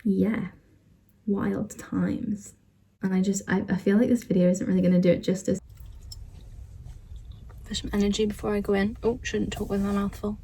yeah, wild times. And I feel like this video isn't really going to do it justice. For some energy before I go in. Oh, shouldn't talk with my mouth full.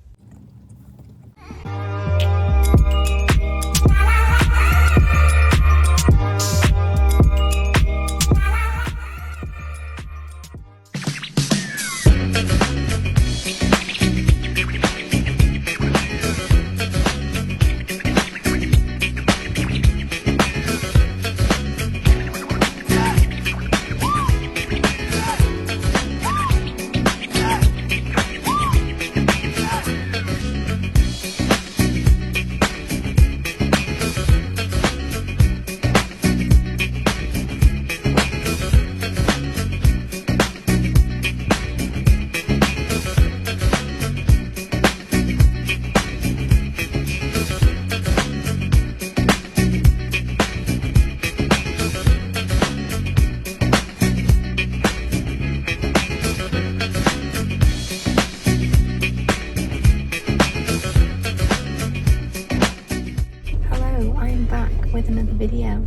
With another video.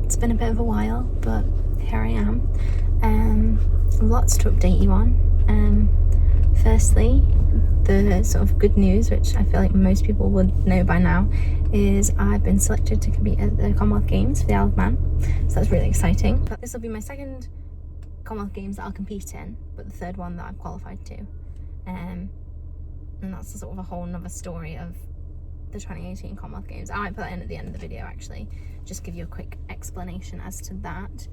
It's been a bit of a while, but here I am. Lots to update you on. Firstly, the sort of good news, which I feel like most people would know by now, is I've been selected to compete at the Commonwealth Games for the Isle of Man, so that's really exciting. But this will be my second Commonwealth Games that I'll compete in, but the third one that I've qualified to. And that's sort of a whole nother story of the 2018 Commonwealth Games. I might put that in at the end of the video, actually, just give you a quick explanation as to that.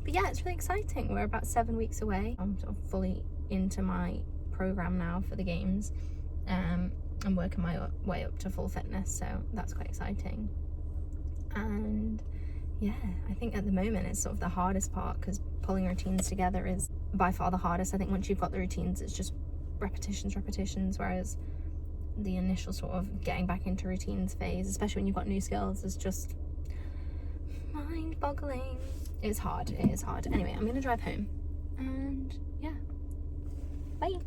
But yeah, it's really exciting. We're about 7 weeks away. I'm sort of fully into my program now for the games. I'm working my way up to full fitness, so that's quite exciting. And yeah, I think at the moment it's sort of the hardest part, because pulling routines together is by far the hardest. I think once you've got the routines, it's just repetitions, whereas the initial sort of getting back into routines phase, especially when you've got new skills, is just mind-boggling. It's hard, it is hard. Anyway, I'm gonna drive home, and yeah, bye.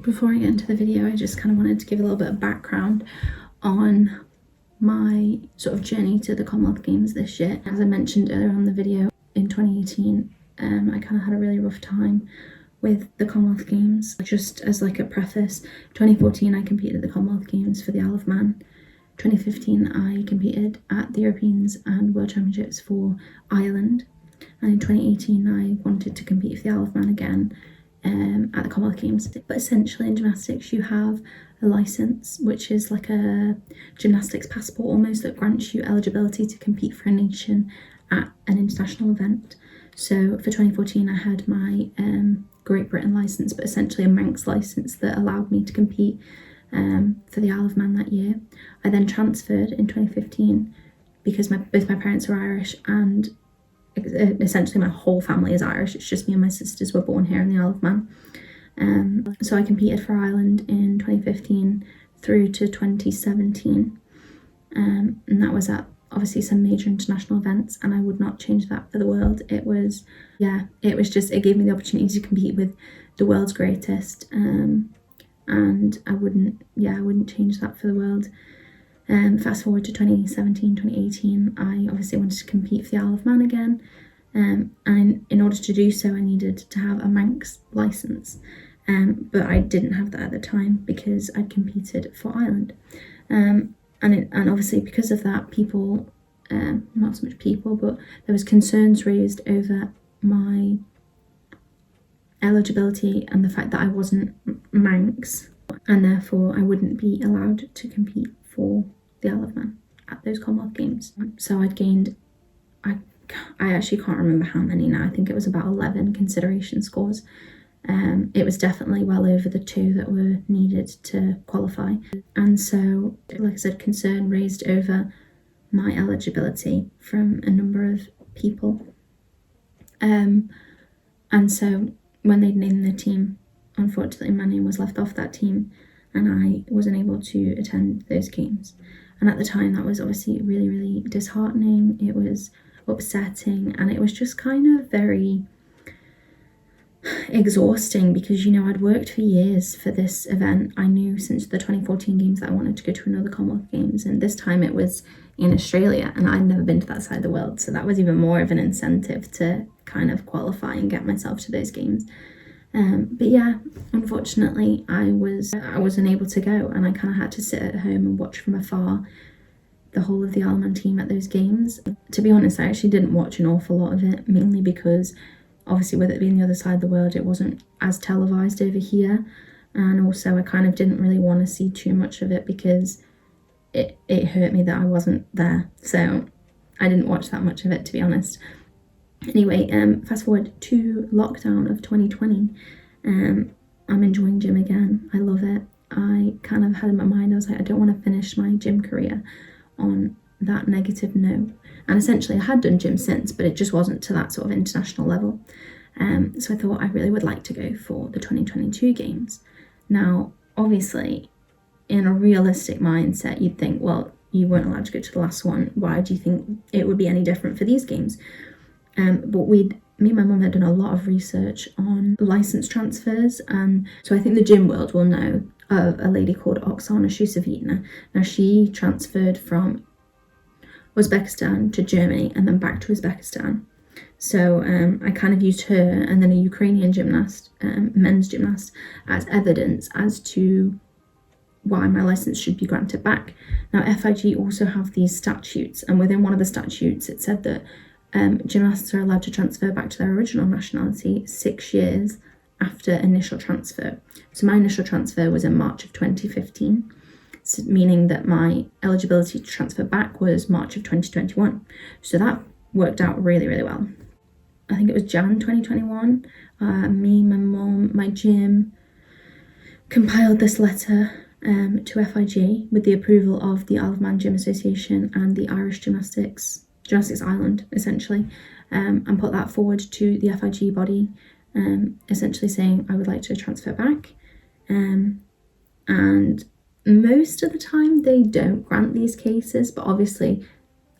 Before I get into the video, I just kind of wanted to give a little bit of background on my sort of journey to the Commonwealth Games this year. As I mentioned earlier on the video, in 2018, I kind of had a really rough time with the Commonwealth Games. Just as like a preface, 2014 I competed at the Commonwealth Games for the Isle of Man. 2015 I competed at the Europeans and World Championships for Ireland. And in 2018 I wanted to compete for the Isle of Man again at the Commonwealth Games. But essentially in gymnastics you have a licence, which is like a gymnastics passport almost, that grants you eligibility to compete for a nation at an international event. So for 2014 I had my Great Britain licence, but essentially a Manx licence that allowed me to compete for the Isle of Man that year. I then transferred in 2015 because both my parents are Irish, and essentially my whole family is Irish. It's just me and my sisters were born here in the Isle of Man. So I competed for Ireland in 2015 through to 2017, and that was at obviously some major international events, and I would not change that for the world. It was just, it gave me the opportunity to compete with the world's greatest, and I wouldn't change that for the world. Fast forward to 2017, 2018, I obviously wanted to compete for the Isle of Man again, and in order to do so I needed to have a Manx licence, but I didn't have that at the time because I'd competed for Ireland. And obviously because of that, people, not so much people, but there was concerns raised over my eligibility and the fact that I wasn't Manx, and therefore I wouldn't be allowed to compete for the Isle of Man at those Commonwealth Games. So I'd gained, I actually can't remember how many now, I think it was about 11 consideration scores. It was definitely well over the 2 that were needed to qualify. And so, like I said, concern raised over my eligibility from a number of people. And so when they'd named the team, unfortunately my name was left off that team and I wasn't able to attend those games. And at the time that was obviously really, really disheartening. It was upsetting, and it was just kind of very exhausting because, you know, I'd worked for years for this event. I knew since the 2014 games that I wanted to go to another Commonwealth Games, and this time it was in Australia and I'd never been to that side of the world, so that was even more of an incentive to kind of qualify and get myself to those games. But yeah, unfortunately I wasn't able to go, and I kind of had to sit at home and watch from afar the whole of the Isle of Man team at those games. To be honest, I actually didn't watch an awful lot of it, mainly because obviously with it being the other side of the world, it wasn't as televised over here, and also I kind of didn't really want to see too much of it because it hurt me that I wasn't there, so I didn't watch that much of it, to be honest. Anyway, fast forward to lockdown of 2020, I'm enjoying gym again. I love it. I kind of had in my mind, I was like, I don't want to finish my gym career on that negative note. And essentially I had done gym since, but it just wasn't to that sort of international level. So I thought I really would like to go for the 2022 games. Now, obviously, in a realistic mindset, you'd think, well, you weren't allowed to go to the last one. Why do you think it would be any different for these games? But me and my mum had done a lot of research on license transfers, and so I think the gym world will know of a lady called Oksana Shusevitna. Now, she transferred from Uzbekistan to Germany and then back to Uzbekistan. So I kind of used her and then a Ukrainian gymnast, men's gymnast, as evidence as to why my license should be granted back. Now, FIG also have these statutes, and within one of the statutes it said that gymnasts are allowed to transfer back to their original nationality 6 years after initial transfer. So my initial transfer was in March of 2015, meaning that my eligibility to transfer back was March of 2021. So that worked out really, really well. I think it was Jan 2021, me, my mum, my gym compiled this letter to FIG with the approval of the Isle of Man Gym Association and the Irish Gymnastics Island, essentially, and put that forward to the FIG body, essentially saying I would like to transfer back. And most of the time they don't grant these cases, but obviously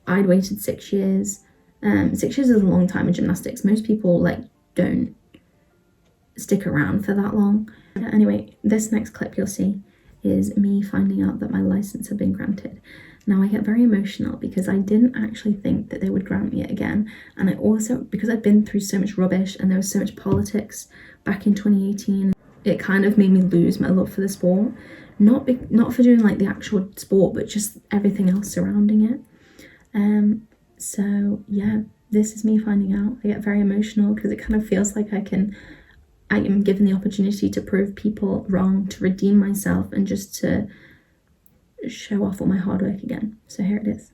I'd waited 6 years. 6 years is a long time in gymnastics. Most people don't stick around for that long. Anyway, this next clip you'll see is me finding out that my license had been granted. Now, I get very emotional because I didn't actually think that they would grant me it again. And I also, because I'd been through so much rubbish and there was so much politics back in 2018, it kind of made me lose my love for the sport. Not for doing the actual sport, but just everything else surrounding it. So yeah, this is me finding out. I get very emotional because it kind of feels like I am given the opportunity to prove people wrong, to redeem myself, and just to show off all my hard work again. So here it is.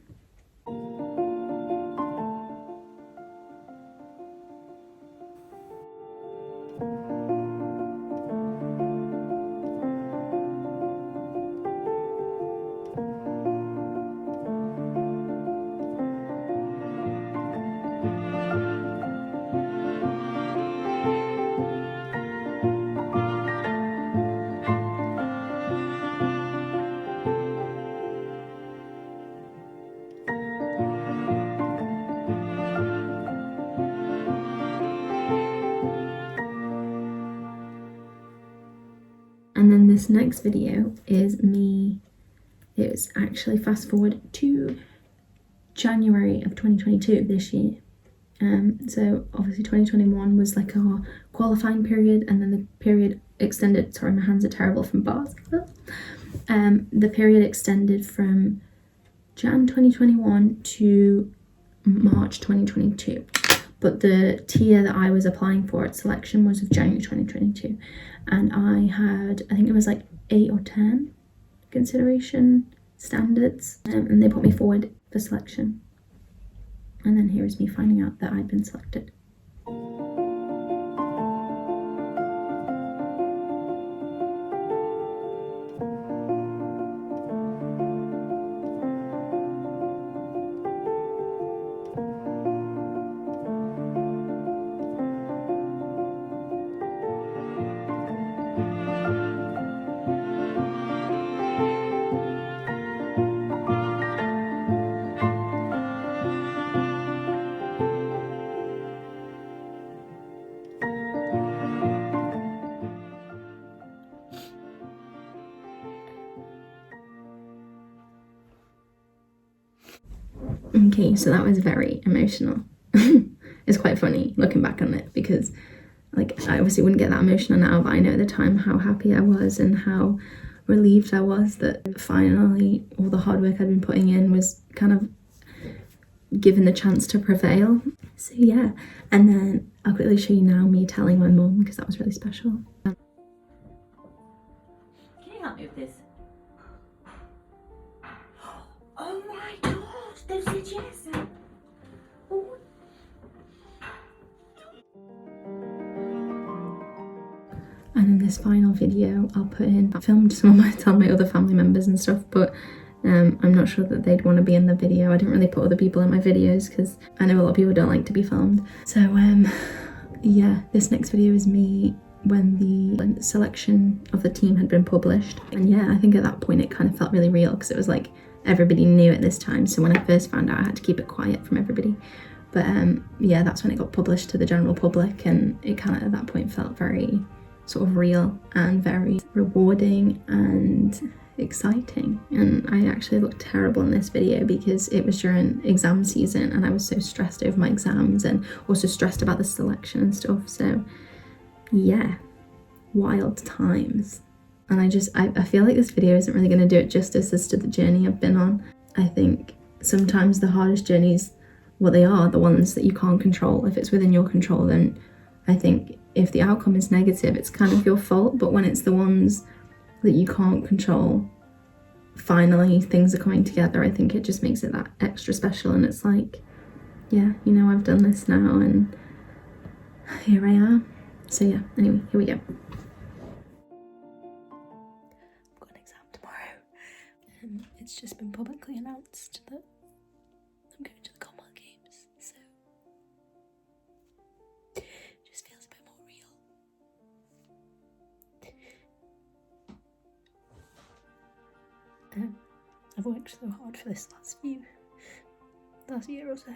next video is me, it's actually fast forward to January of 2022 this year. So obviously 2021 was like our qualifying period, and then the period extended, sorry my hands are terrible from basketball. The period extended from Jan 2021 to March 2022, but the tier that I was applying for at selection was of January 2022, and I had, I think it was like 8 or 10 consideration standards, and they put me forward for selection, and then here is me finding out that I'd been selected. Okay, so that was very emotional. It's quite funny looking back on it, because like I obviously wouldn't get that emotional now, but I know at the time how happy I was and how relieved I was that finally all the hard work I'd been putting in was kind of given the chance to prevail. So yeah, and then I'll quickly show you now me telling my mum, because that was really special. Can you help me with this? Oh my gosh, they've said yes. Oh. And in this final video I'll put in, I filmed some of my other family members and stuff, but I'm not sure that they'd want to be in the video. I didn't really put other people in my videos because I know a lot of people don't like to be filmed. So yeah, this next video is me when the selection of the team had been published. And yeah, I think at that point it kind of felt really real, because it was like everybody knew at this time. So when I first found out I had to keep it quiet from everybody. But yeah, that's when it got published to the general public, and it kind of at that point felt very sort of real and very rewarding and exciting. And I actually looked terrible in this video because it was during exam season and I was so stressed over my exams and also stressed about the selection and stuff. So yeah, wild times. And I feel like this video isn't really going to do it justice as to the journey I've been on. I think sometimes the hardest journeys, what they are, the ones that you can't control. If it's within your control, then I think if the outcome is negative, it's kind of your fault. But when it's the ones that you can't control, finally things are coming together, I think it just makes it that extra special. And it's like, yeah, you know, I've done this now and here I am. So yeah, anyway, here we go. I've got an exam tomorrow. It's just been publicly announced that I'm going to the Commonwealth Games, so it just feels a bit more real. I've worked so hard for this last year or so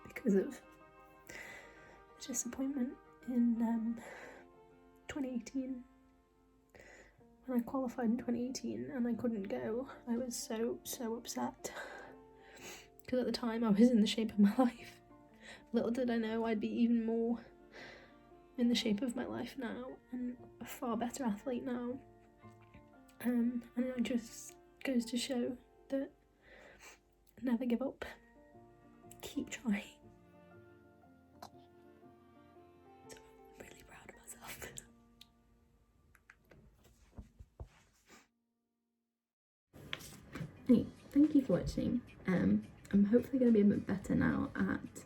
because of the disappointment in 2018. When I qualified in 2018 and I couldn't go, I was so upset, because at the time I was in the shape of my life. Little did I know I'd be even more in the shape of my life now, and a far better athlete now. And it just goes to show that never give up, keep trying. So I'm really proud of myself. Hey, thank you for watching. I'm hopefully going to be a bit better now at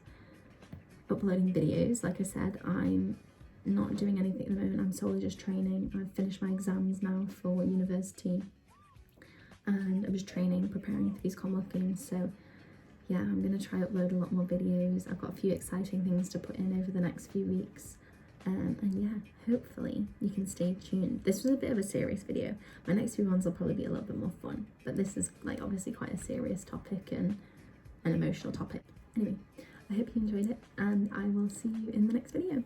uploading videos. Like I said, I'm not doing anything at the moment. I'm solely just training. I've finished my exams now for university, and I'm just training, preparing for these Commonwealth Games. So yeah, I'm going to try upload a lot more videos. I've got a few exciting things to put in over the next few weeks. And yeah, hopefully you can stay tuned. This was a bit of a serious video. My next few ones will probably be a little bit more fun, but this is like obviously quite a serious topic and an emotional topic. Anyway, I hope you enjoyed it, and I will see you in the next video.